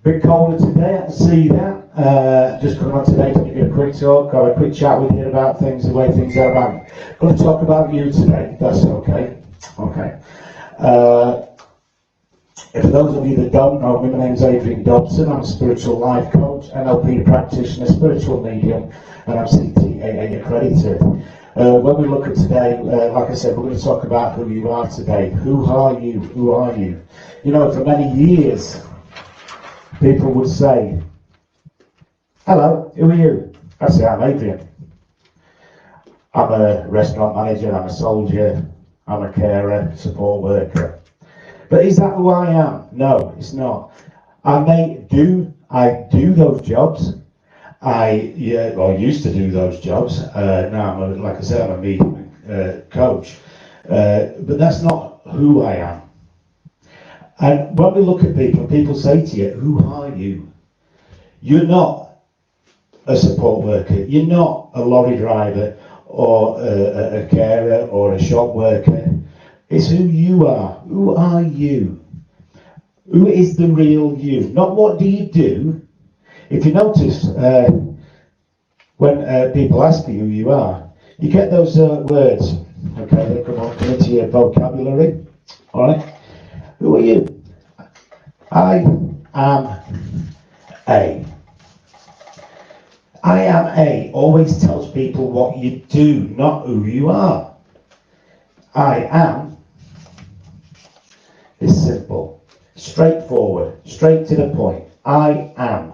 Bit colder today, I can see that. Just coming on today to give you a quick talk, have a quick chat with you about things, the way things are about. Going to talk about you today, if that's okay. Okay. For those of you that don't know me, my name's Adrian Dobson. I'm a spiritual life coach, NLP practitioner, spiritual medium, and I'm CTAA accredited. When we look at today, like I said, we're going to talk about who you are today. Who are you? Who are you? You know, for many years, people would say, hello, who are you? I say, I'm Adrian. I'm a restaurant manager, I'm a soldier, I'm a carer, support worker. But is that who I am? No, it's not. I do those jobs. I used to do those jobs. Now, like I said, I'm a media coach. But that's not who I am. And when we look at people, people say to you, who are you? You're not a support worker. You're not a lorry driver or a carer or a shop worker. It's who you are. Who are you? Who is the real you? Not what do you do. If you notice, when people ask you who you are, you get those words, okay, they come into your vocabulary, all right? Who are you? I am A. I am A always tells people what you do, not who you are. I am is simple, straightforward, straight to the point. I am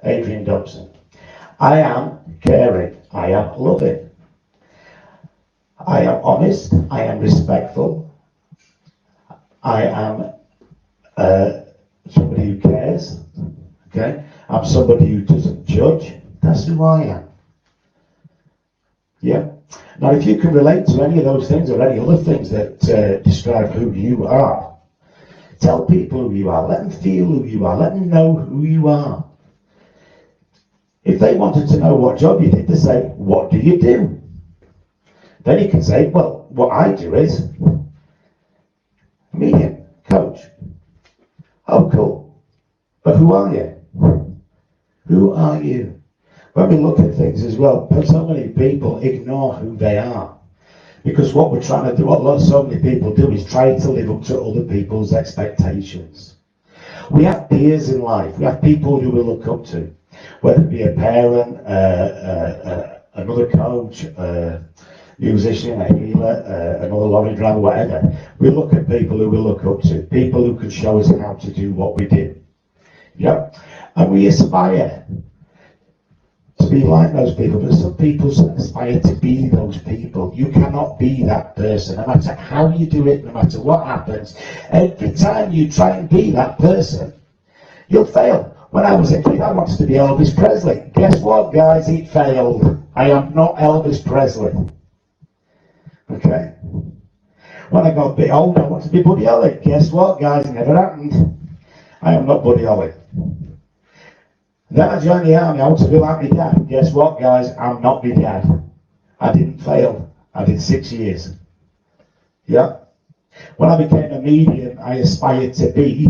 Adrian Dobson. I am caring. I am loving. I am honest. I am respectful. I am somebody who cares. Okay? I'm somebody who doesn't judge. That's who I am. Yeah? Now, if you can relate to any of those things or any other things that describe who you are, tell people who you are. Let them feel who you are. Let them know who you are. If they wanted to know what job you did, they say, what do you do? Then you can say, well, what I do is medium, coach. Oh, cool. But who are you? Who are you? When we look at things as well, so many people ignore who they are. Because what we're trying to do, what so many people do is try to live up to other people's expectations. We have peers in life. We have people who we look up to. Whether it be a parent, another coach, musician, a healer, another lorry driver, whatever. We look at people who we look up to, people who can show us how to do what we do. Yep. And we aspire to be like those people, but some people aspire to be those people. You cannot be that person, no matter how you do it, no matter what happens. Every time you try and be that person, you'll fail. When I was a kid, I wanted to be Elvis Presley. Guess what, guys? It failed. I am not Elvis Presley. Okay? When I got a bit older, I wanted to be Buddy Holly. Guess what, guys? It never happened. I am not Buddy Holly. Then I joined the army. I want to be like my dad. Guess what, guys? I'm not my dad. I didn't fail. I did 6 years. Yeah? When I became a medium, I aspired to be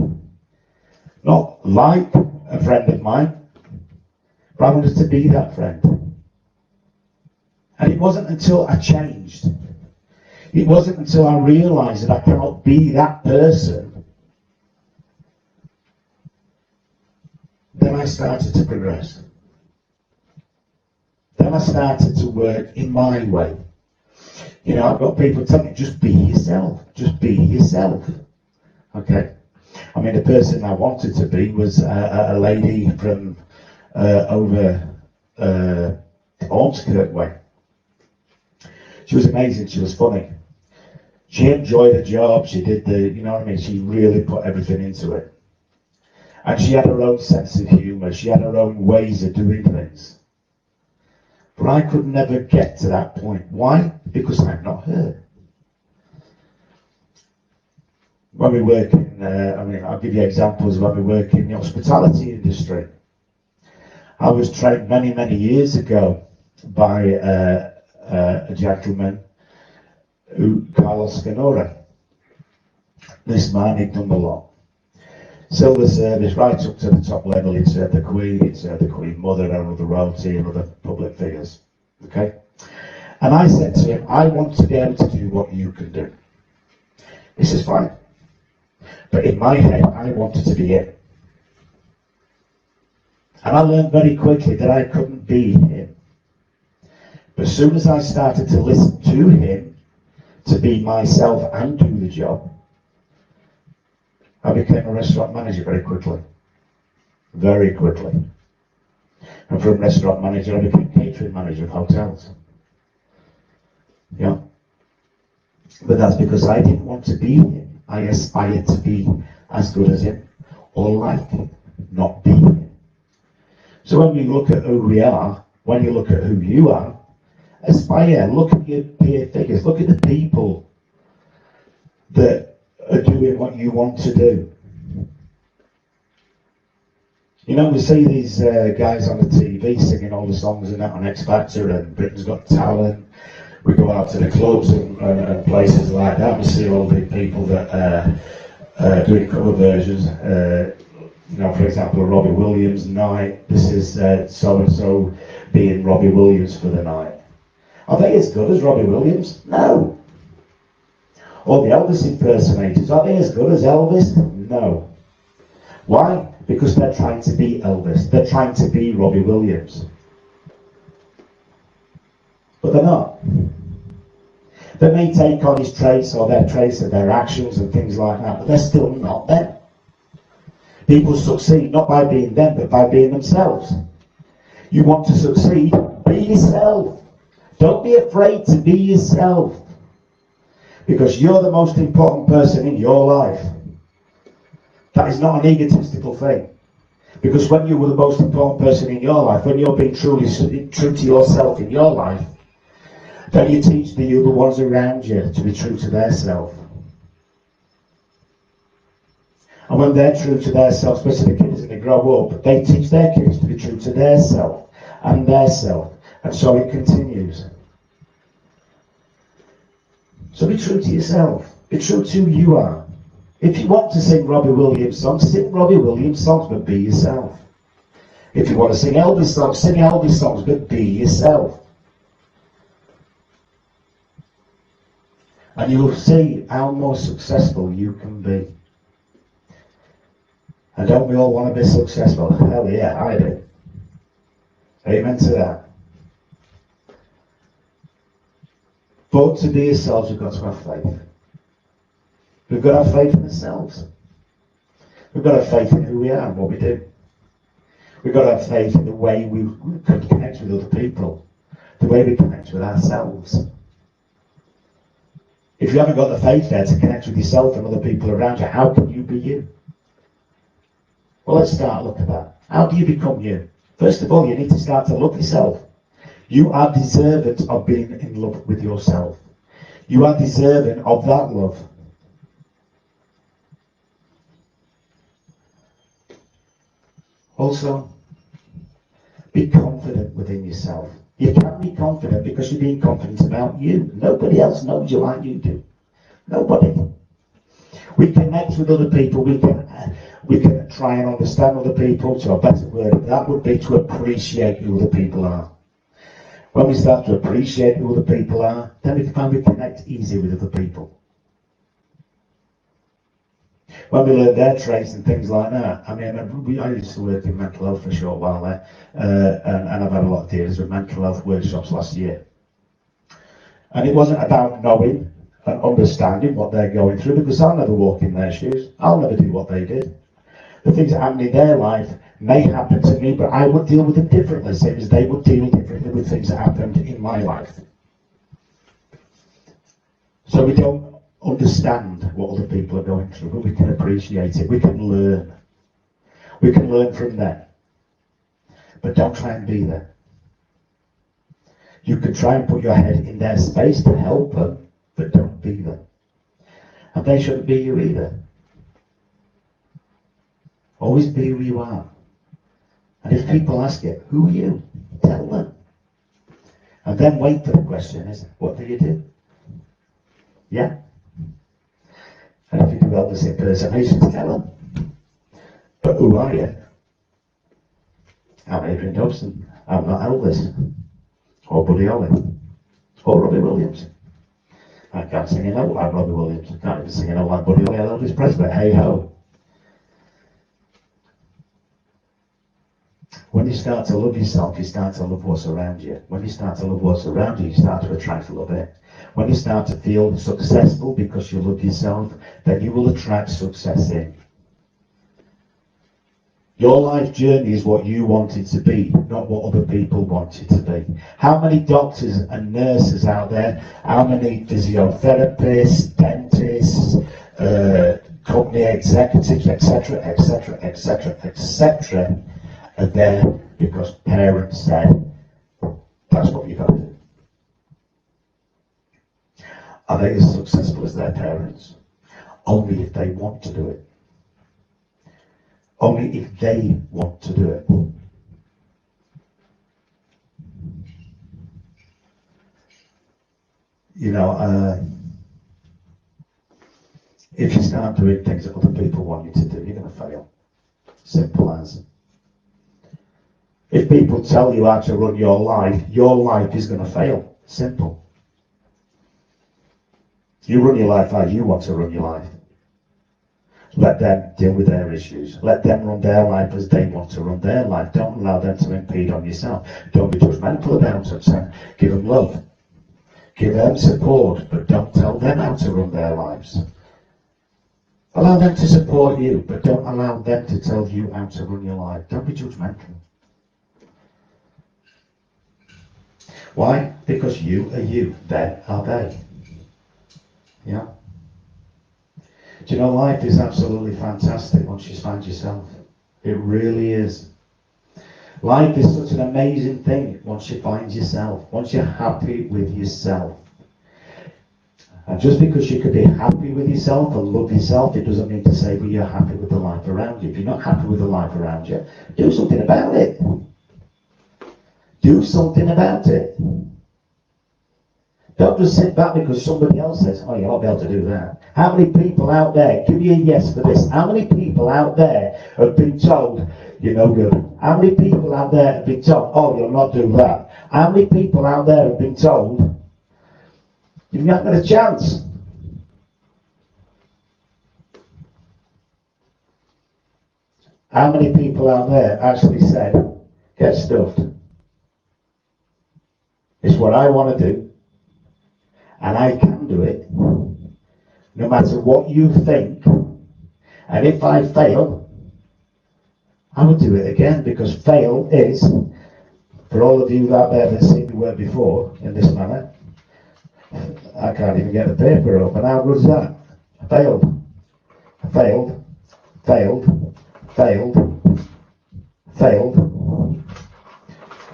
not like a friend of mine, but I wanted to be that friend. And it wasn't until I changed, it wasn't until I realized that I cannot be that person, then I started to progress. Then I started to work in my way. You know, I've got people telling me, just be yourself. Just be yourself. Okay? I mean, the person I wanted to be was a lady from over Ormskirk way. She was amazing. She was funny. She enjoyed her job. She did you know what I mean? She really put everything into it. And she had her own sense of humour. She had her own ways of doing things. But I could never get to that point. Why? Because I'm not her. When we work in, I'll give you examples when we work in the hospitality industry. I was trained many, many years ago by a gentleman, Carlos Canora. This man, he'd done a lot. Silver service right up to the top level. It served the Queen, it served the Queen Mother and other royalty and other public figures. Okay? And I said to him, I want to be able to do what you can do. This is fine. But in my head, I wanted to be it. And I learned very quickly that I couldn't be him. But as soon as I started to listen to him, to be myself and do the job, I became a restaurant manager very quickly. Very quickly. And from restaurant manager, I became catering manager of hotels. Yeah. But that's because I didn't want to be him. I aspired to be as good as him, or like him, not be him. So when we look at who we are, when you look at who you are, aspire, look at your peer figures, look at the people that are doing what you want to do. You know, we see these guys on the TV singing all the songs and that on X Factor and Britain's Got Talent. We go out to the clubs and places like that. We see all the people that are doing cover versions. You know, for example, Robbie Williams night. This is so-and-so being Robbie Williams for the night. Are they as good as Robbie Williams? No. Or the Elvis impersonators, are they as good as Elvis? No. Why? Because they're trying to be Elvis. They're trying to be Robbie Williams. But they're not. They may take on his traits or their traits of their actions and things like that, but they're still not them. People succeed not by being them, but by being themselves. You want to succeed? Be yourself. Don't be afraid to be yourself. Because you're the most important person in your life. That is not an egotistical thing. Because when you were the most important person in your life, when you're being truly true to yourself in your life, then you teach the other ones around you to be true to their self. And when they're true to their self, especially the kids as they grow up, they teach their kids to be true to their self and their self. And so it continues. So be true to yourself. Be true to who you are. If you want to sing Robbie Williams songs, sing Robbie Williams songs, but be yourself. If you want to sing Elvis songs, sing Elvis songs, but be yourself. And you'll see how more successful you can be. And don't we all want to be successful? Hell yeah, I do. Amen to that. But to be yourselves, we've got to have faith. We've got to have faith in ourselves. We've got to have faith in who we are and what we do. We've got to have faith in the way we can connect with other people, the way we connect with ourselves. If you haven't got the faith there to connect with yourself and other people around you, how can you be you? Well, let's start looking at that. How do you become you? First of all, you need to start to love yourself. You are deserving of being in love with yourself. You are deserving of that love. Also, be confident within yourself. You can be confident because you're being confident about you. Nobody else knows you like you do. Nobody. We connect with other people. We can try and understand other people. To a better word, that would be to appreciate who other people are. When we start to appreciate who other people are, then we can connect easier with other people. When we learn their traits and things like that, I mean, I used to work in mental health for a short while there, and I've had a lot of dealings with mental health workshops last year. And it wasn't about knowing and understanding what they're going through, because I'll never walk in their shoes. I'll never do what they did. The things that happen in their life may happen to me, but I would deal with them differently, same as they would deal differently with things that happened in my life. So we don't understand what other people are going through, but we can appreciate it. We can learn. We can learn from them. But don't try and be them. You can try and put your head in their space to help them, but don't be them. And they shouldn't be you either. Always be who you are. And if people ask you, who are you? Tell them. And then wait for the question is, what do you do? Yeah? And if you do Elvis impersonations, tell them. But who are you? I'm Adrian Dobson. I'm not Elvis, or Buddy Holly, or Robbie Williams. I can't sing a note like Robbie Williams. I can't even sing a note like Buddy Holly or Elvis Presley. Hey ho. When you start to love yourself, you start to love what's around you. When you start to love what's around you, you start to attract love it. When you start to feel successful because you love yourself, then you will attract success in. Your life journey is what you want it to be, not what other people want it to be. How many doctors and nurses out there, how many physiotherapists, dentists, company executives, etc., etc., etc., etc., are there because parents said, that's what you got to do. Are they as successful as their parents? Only if they want to do it. Only if they want to do it. You know, if you start doing things that other people want you to do, you're going to fail. Simple as. If people tell you how to run your life is going to fail. Simple. You run your life how you want to run your life. Let them deal with their issues. Let them run their life as they want to run their life. Don't allow them to impede on yourself. Don't be judgmental about them. Give them love. Give them support, but don't tell them how to run their lives. Allow them to support you, but don't allow them to tell you how to run your life. Don't be judgmental. Why? Because you are you, they are they. Yeah? Do you know, life is absolutely fantastic once you find yourself. It really is. Life is such an amazing thing once you find yourself, once you're happy with yourself. And just because you could be happy with yourself and love yourself, it doesn't mean to say that you're happy with the life around you. If you're not happy with the life around you, do something about it. Do something about it. Don't just sit back because somebody else says, oh, you'll not be able to do that. How many people out there, give me a yes for this, how many people out there have been told, you're no good? How many people out there have been told, oh, you'll not do that? How many people out there have been told, you've not got a chance? How many people out there actually said, get stuffed? It's what I want to do. And I can do it, no matter what you think. And if I fail, I will do it again, because fail is, for all of you out there that seen me work before in this manner, I can't even get the paper open. How good is that? I failed. I failed. Failed. Failed. Failed.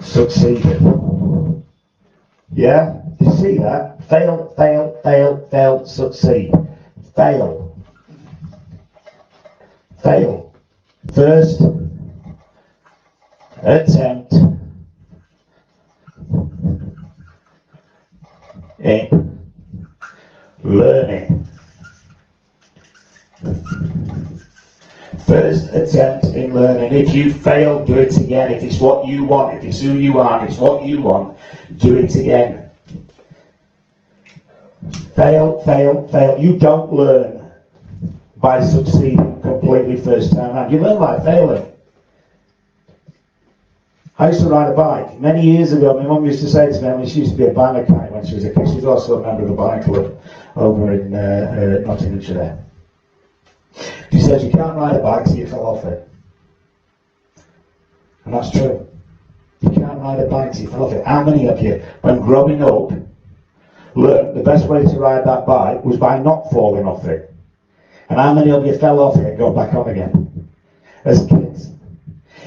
Succeeded. Yeah? You see that? Fail, fail, fail, fail, succeed. Fail. Fail. First attempt in learning. First attempt in learning. If you fail, do it again. If it's what you want, if it's who you are, if it's what you want, do it again. Fail, fail, fail. You don't learn by succeeding completely first time around. You learn by failing. I used to ride a bike. Many years ago, my mum used to say to me, I mean, she used to be a Bannatyne when she was a kid. She was also a member of the bike club over in Nottinghamshire there. She said, you can't ride a bike till you fell off it. And that's true. You can't ride a bike till you fell off it. How many of you, when growing up, learned the best way to ride that bike was by not falling off it? And how many of you fell off it and got back on again? As kids.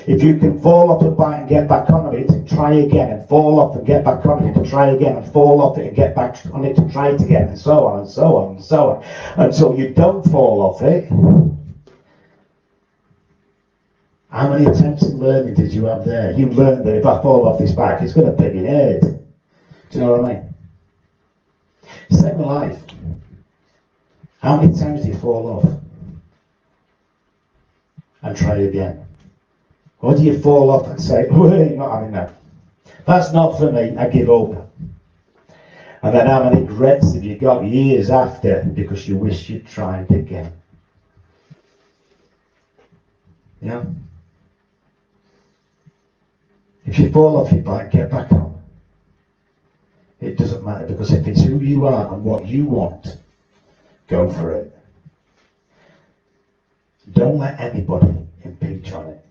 If you can fall off a bike and get back on it, try again, and fall off and get back on it, and try again, and fall off it and get back on it, and try it again, and so on, and so on, and so on, until you don't fall off it. How many attempts in learning did you have there? You learned that if I fall off this bike, it's going to pig in your head. Do you know what I mean? Same with life. How many times do you fall off? and try again? Or do you fall off and say, oh, you're not having that? That's not for me, I give up. And then how many regrets have you got years after because you wish you'd tried again? Yeah? If you fall off your bike, get back on. It doesn't matter, because if it's who you are and what you want, go for it. Don't let anybody impeach on it.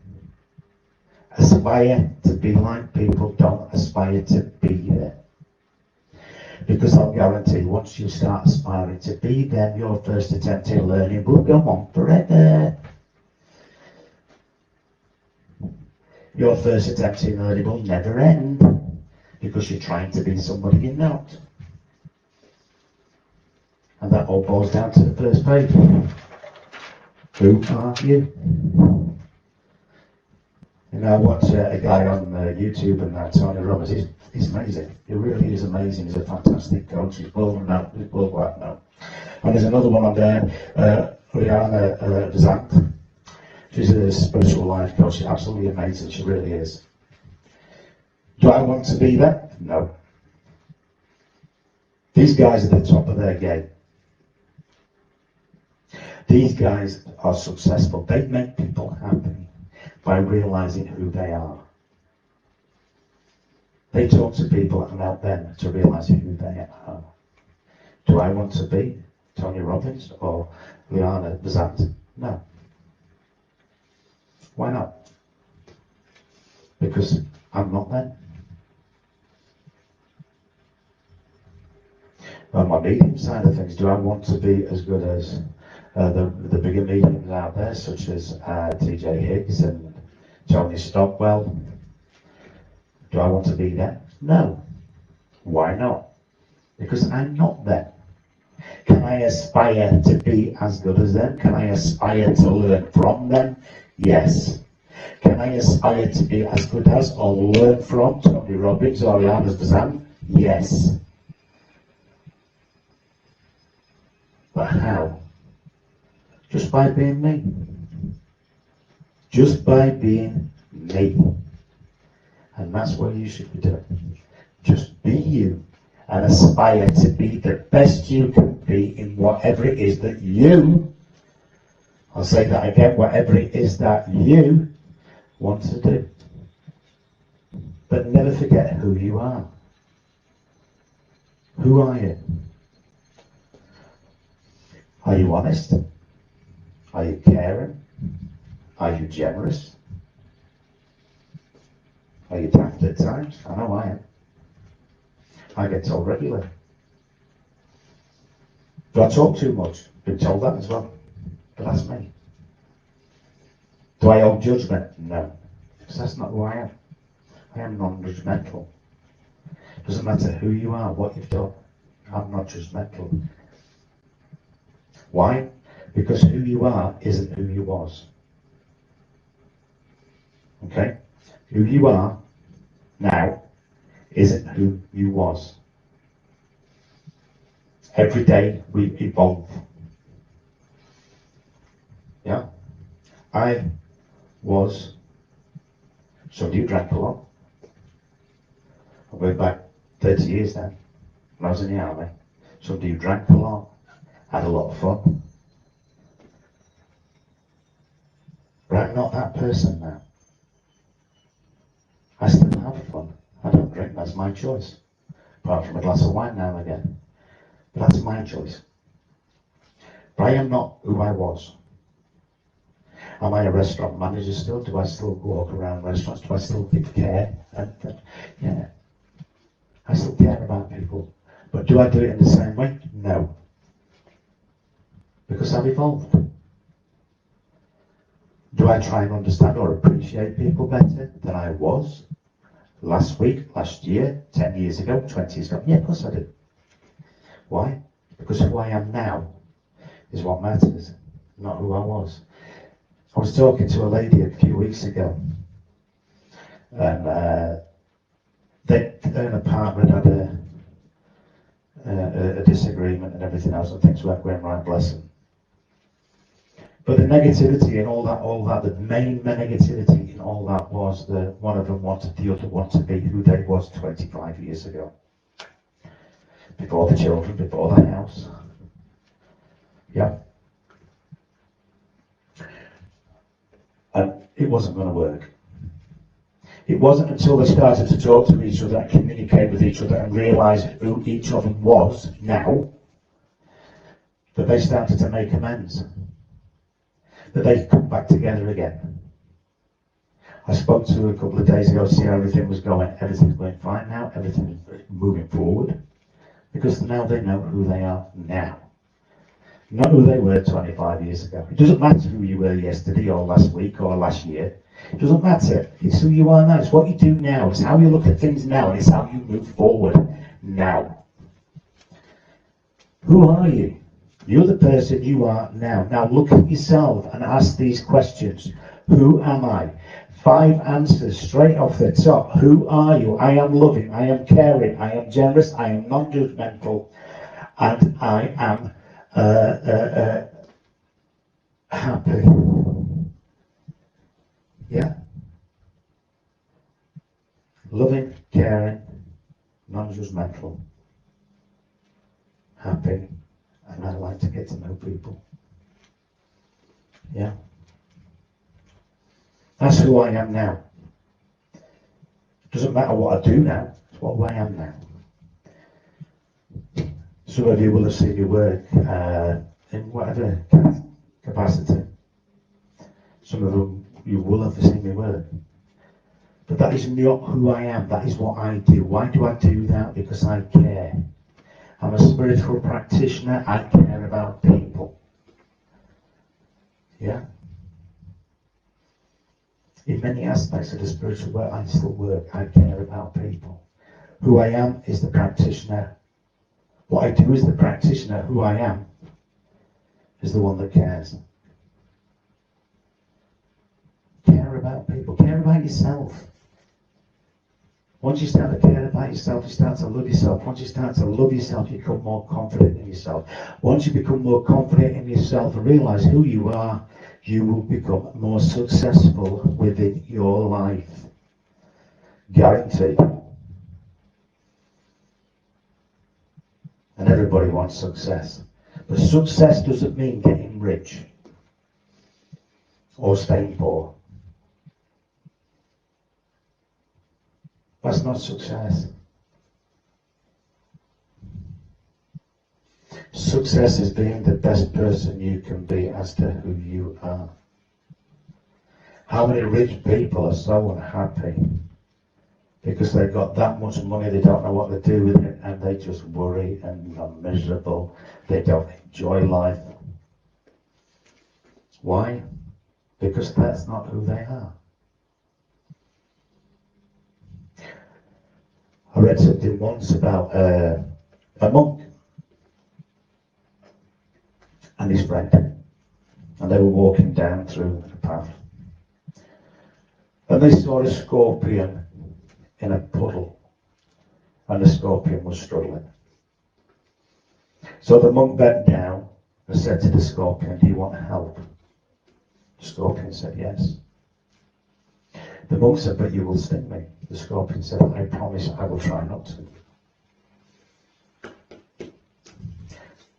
Aspire to be like people, don't aspire to be there. Because I'll guarantee, once you start aspiring to be them, your first attempt at learning will go on forever. Your first attempt at learning will never end, because you're trying to be somebody you're not. And that all boils down to the first page. Who are you? You know, I watch a guy on YouTube, and Tony Robbins. He's amazing. He really is amazing. He's a fantastic coach. He's worldwide now. And there's another one on there, Rihanna Vazant. She's a spiritual life coach. She's absolutely amazing. She really is. Do I want to be that? No. These guys are at the top of their game. These guys are successful. They make people happy by realizing who they are. They talk to people and help them to realize who they are. Do I want to be Tony Robbins or Rihanna Vazant? No. Why not? Because I'm not them. On my medium side of things, do I want to be as good as the bigger mediums out there, such as TJ Higgs and Tony Stockwell? Do I want to be them? No. Why not? Because I'm not them. Can I aspire to be as good as them? Can I aspire to learn from them? Yes. Can I aspire to be as good as or learn from Tony Robbins or Rihanna Vazant? Yes. But how? Just by being me. Just by being me. And that's what you should be doing. Just be you and aspire to be the best you can be in whatever it is that you, I'll say that again, whatever it is that you want to do. But never forget who you are. Who are you? Are you honest? Are you caring? Are you generous? Are you daft at times? I know I am. I get told regularly. Do I talk too much? Been told that as well. But that's me. Do I hold judgment? No. Because that's not who I am. I am non-judgmental. Doesn't matter who you are, what you've done. I'm not judgmental. Why? Because who you are isn't who you was. Okay? Who you are now isn't who you was. Every day we evolve. Yeah? I was somebody who drank a lot. I went back 30 years now, when I was in the army. Somebody who drank a lot, had a lot of fun. But I'm not that person now. I still have fun. I don't drink, that's my choice. Apart from a glass of wine now and again. But that's my choice. But I am not who I was. Am I a restaurant manager still? Do I still walk around restaurants? Do I still give care? Yeah. I still care about people. But do I do it in the same way? No. Because I've evolved. Do I try and understand or appreciate people better than I was last week, last year, 10 years ago, 20 years ago? Yeah, of course I do. Why? Because who I am now is what matters, not who I was. I was talking to a lady a few weeks ago, and her and a partner had a disagreement and everything else, and things weren't going right, bless them. But the negativity and all that, the main negativity in all that was that one of them wanted the other one to be who they was 25 years ago. Before the children, before the house. Yeah. And it wasn't going to work. It wasn't until they started to talk to each other and communicate with each other and realise who each of them was now that they started to make amends. That they could come back together again. I spoke to her a couple of days ago to see how everything was going. Everything's going fine now. Everything is moving forward. Because now they know who they are now. Not who they were 25 years ago. It doesn't matter who you were yesterday or last week or last year. It doesn't matter. It's who you are now. It's what you do now. It's how you look at things now. And it's how you move forward now. Who are you? You're the person you are now. Now look at yourself and ask these questions. Who am I? 5 answers straight off the top. Who are you? I am loving. I am caring. I am generous. I am non-judgmental. And I am happy. Yeah? Loving, caring, non-judgmental, happy, and I like to get to know people. Yeah? That's who I am now. Doesn't matter what I do now, it's what I am now. Some of you will have seen me work in whatever capacity. Some of them you will have seen me work. But that is not who I am, that is what I do. Why do I do that? Because I care. I'm a spiritual practitioner, I care about people. Yeah? In many aspects of the spiritual work, I still work, I care about people. Who I am is the practitioner. What I do is the practitioner. Who I am is the one that cares. Care about people. Care about yourself. Once you start to care about yourself, you start to love yourself. Once you start to love yourself, you become more confident in yourself. Once you become more confident in yourself and realize who you are, you will become more successful within your life. Guaranteed. And everybody wants success. But success doesn't mean getting rich or staying poor. That's not success. Success is being the best person you can be as to who you are. How many rich people are so unhappy because they've got that much money, they don't know what to do with it, and they just worry and are miserable. They don't enjoy life. Why? Because that's not who they are. I read something once about a monk and his friend, and they were walking down through the path, and they saw a scorpion in a puddle, and the scorpion was struggling. So the monk bent down and said to the scorpion, "Do you want help?" The scorpion said yes. The monk said, "But you will sting me." The scorpion said, "I promise I will try not to."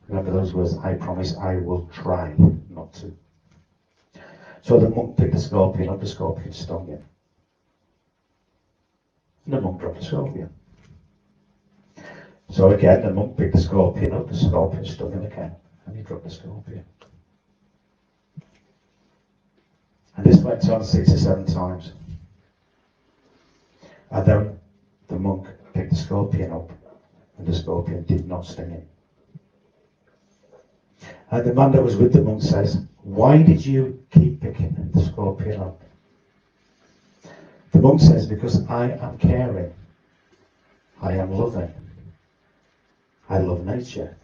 Remember those words, I promise I will try not to. So the monk picked the scorpion up, the scorpion stung him. And the monk dropped the scorpion. So again, the monk picked the scorpion up, the scorpion stung him again, and he dropped the scorpion. And this went on 6 or 7 times. And then the monk picked the scorpion up, and the scorpion did not sting him. And the man that was with the monk says, "Why did you keep picking the scorpion up?" The monk says, "Because I am caring. I am loving. I love nature.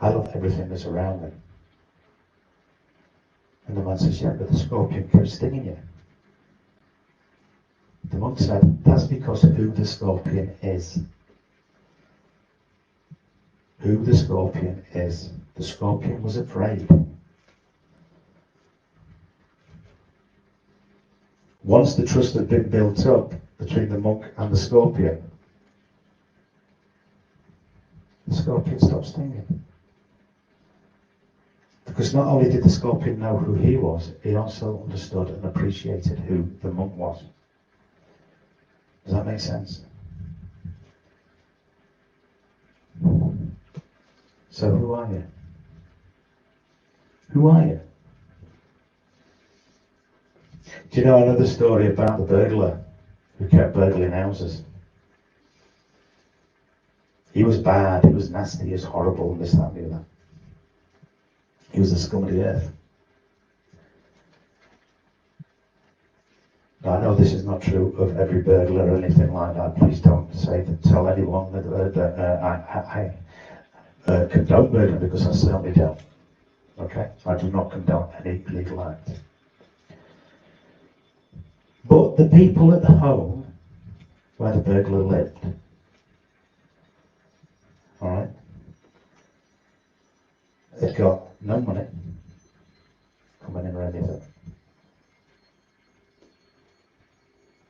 I love everything that's around me." And the man says, "Yeah, but the scorpion kept stinging you." The monk said, "That's because of who the scorpion is." Who the scorpion is. The scorpion was afraid. Once the trust had been built up between the monk and the scorpion stopped stinging. Because not only did the scorpion know who he was, he also understood and appreciated who the monk was. Does that make sense? So who are you? Who are you? Do you know another story about the burglar who kept burgling houses? He was bad, he was nasty, he was horrible, and this, that, and the other. He was the scum of the earth. Now, I know this is not true of every burglar or anything like that. Please don't tell anyone that I condone burglary, because I certainly don't. Okay? I do not condone any illegal act. But the people at the home where the burglar lived, alright, they'd got no money coming in or anything.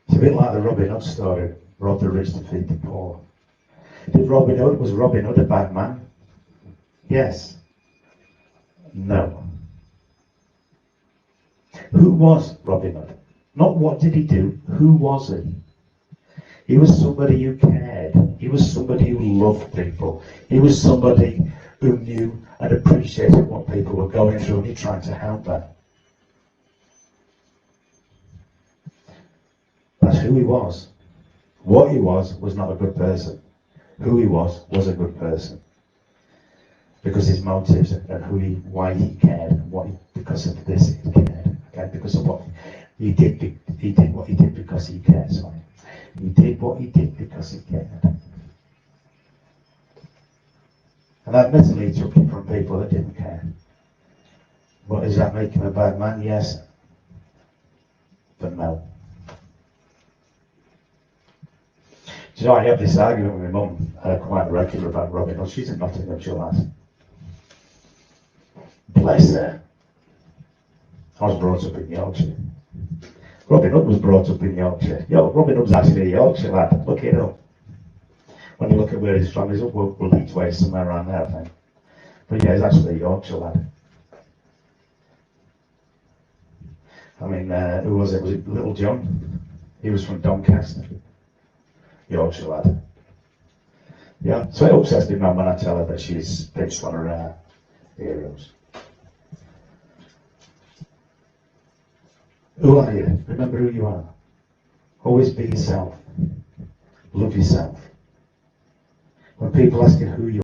It's a bit like the Robin Hood story, rob the rich to feed the poor. Was Robin Hood a bad man? Yes. No. Who was Robin Hood? Not what did he do, who was he? He was somebody who cared. He was somebody who loved people. He was somebody who knew and appreciated what people were going through, and he tried to help them. That's who he was. What he was not a good person. Who he was a good person. Because his motives and why he cared, because of this he cared. Okay, because of what he did what he did because he cared. Sorry, he did what he did because he cared. And admittedly, he took it from people that didn't care. But does that make him a bad man? Yes, but no. Do you know, I have this argument with my mum quite regular about Robin Hood. She's in Nottinghamshire, lass. Bless her. I was brought up in Yorkshire. Robin Hood was brought up in Yorkshire. Robin Hood's actually a Yorkshire lad. Look it up. When you look at where he's from, he's up Leeds way, somewhere around there, I think. But yeah, he's actually a Yorkshire lad. I mean, who was it? Was it Little John? He was from Doncaster. Yorkshire lad. Yeah, so it upsets me, Mum, when I tell her that she's pinched one of her heroes. Who are you? Remember who you are. Always be yourself. Love yourself. When people ask you who you